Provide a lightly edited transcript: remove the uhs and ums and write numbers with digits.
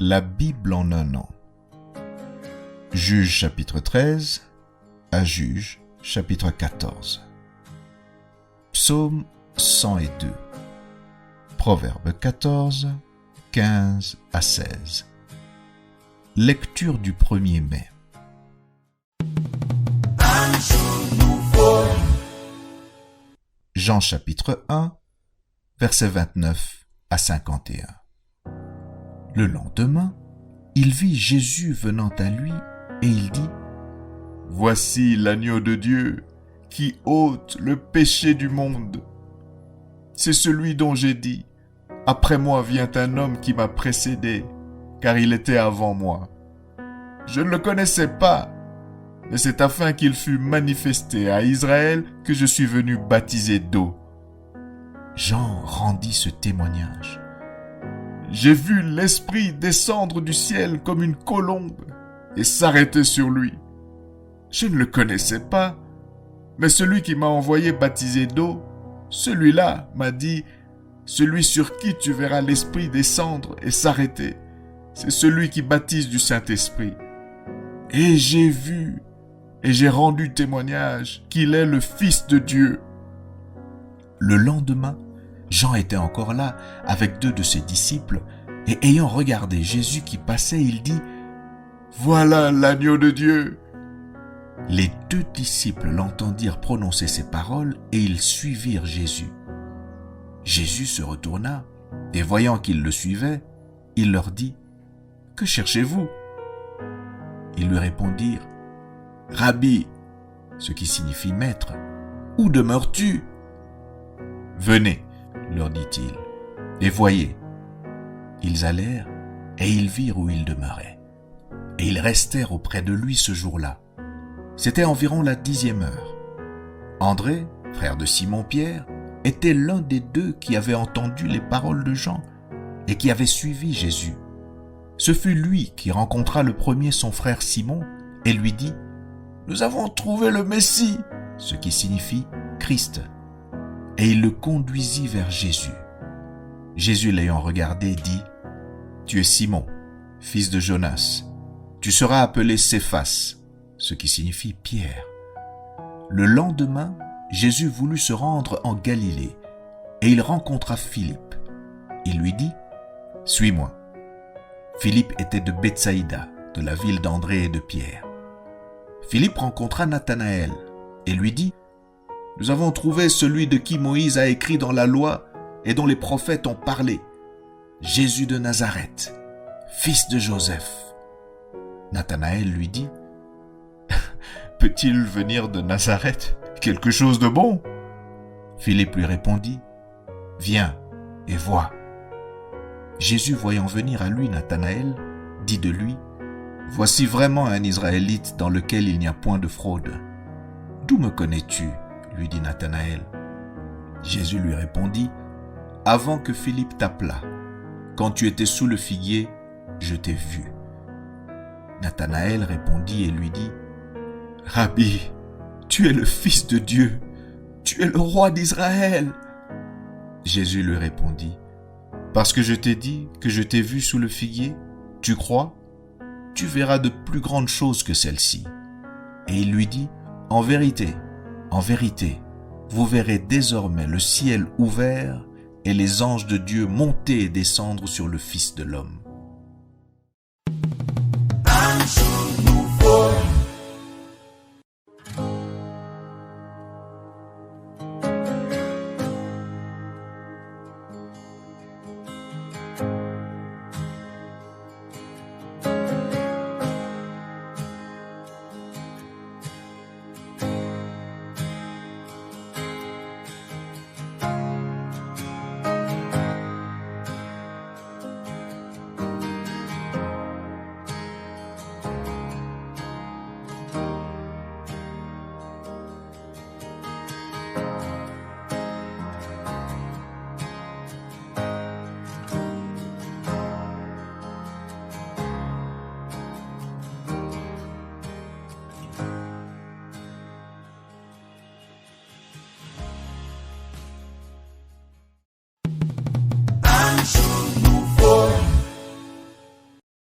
La Bible en un an. Juge chapitre 13 à Juge chapitre 14. Psaume 102. Proverbe 14, 15 à 16. Lecture du 1er mai. Jean chapitre 1, versets 29 à 51. Le lendemain, il vit Jésus venant à lui et il dit : « Voici l'agneau de Dieu qui ôte le péché du monde. C'est celui dont j'ai dit : après moi vient un homme qui m'a précédé, car il était avant moi. Je ne le connaissais pas, mais c'est afin qu'il fût manifesté à Israël que je suis venu baptiser d'eau. » Jean rendit ce témoignage. J'ai vu l'Esprit descendre du ciel comme une colombe et s'arrêter sur lui. Je ne le connaissais pas, mais celui qui m'a envoyé baptiser d'eau, celui-là m'a dit : celui sur qui tu verras l'Esprit descendre et s'arrêter, c'est celui qui baptise du Saint-Esprit. Et j'ai vu et j'ai rendu témoignage qu'il est le Fils de Dieu. Le lendemain, Jean était encore là avec 2 de ses disciples et ayant regardé Jésus qui passait, il dit : « Voilà l'agneau de Dieu !» Les 2 disciples l'entendirent prononcer ces paroles et ils suivirent Jésus. Jésus se retourna et voyant qu'ils le suivaient, il leur dit : « Que cherchez-vous » Ils lui répondirent : « Rabbi », ce qui signifie maître, « où demeures-tu » ? « Venez, leur dit-il, et voyez. » Ils allèrent et ils virent où il demeurait. Et ils restèrent auprès de lui ce jour-là. C'était environ la 10e heure. André, frère de Simon-Pierre, était l'un des 2 qui avaient entendu les paroles de Jean et qui avait suivi Jésus. Ce fut lui qui rencontra le premier son frère Simon et lui dit : « Nous avons trouvé le Messie », ce qui signifie Christ. Et il le conduisit vers Jésus. Jésus l'ayant regardé dit : « Tu es Simon, fils de Jonas. Tu seras appelé Céphas, ce qui signifie Pierre. » Le lendemain, Jésus voulut se rendre en Galilée, et il rencontra Philippe. Il lui dit : « Suis-moi. » Philippe était de Bethsaïda, de la ville d'André et de Pierre. Philippe rencontra Nathanaël, et lui dit : « Nous avons trouvé celui de qui Moïse a écrit dans la loi et dont les prophètes ont parlé, Jésus de Nazareth, fils de Joseph. » Nathanaël lui dit : « Peut-il venir de Nazareth quelque chose de bon ?» Philippe lui répondit : « Viens et vois. » Jésus, voyant venir à lui Nathanaël, dit de lui : « Voici vraiment un Israélite dans lequel il n'y a point de fraude. » « D'où me connais-tu » lui dit Nathanaël. Jésus lui répondit : « Avant que Philippe t'appelât, quand tu étais sous le figuier, je t'ai vu. » Nathanaël répondit et lui dit : « Rabbi, tu es le Fils de Dieu, tu es le roi d'Israël. » Jésus lui répondit : « Parce que je t'ai dit que je t'ai vu sous le figuier, tu crois ? Tu verras de plus grandes choses que celles-ci. » Et il lui dit : « En vérité, vous verrez désormais le ciel ouvert et les anges de Dieu monter et descendre sur le Fils de l'homme. »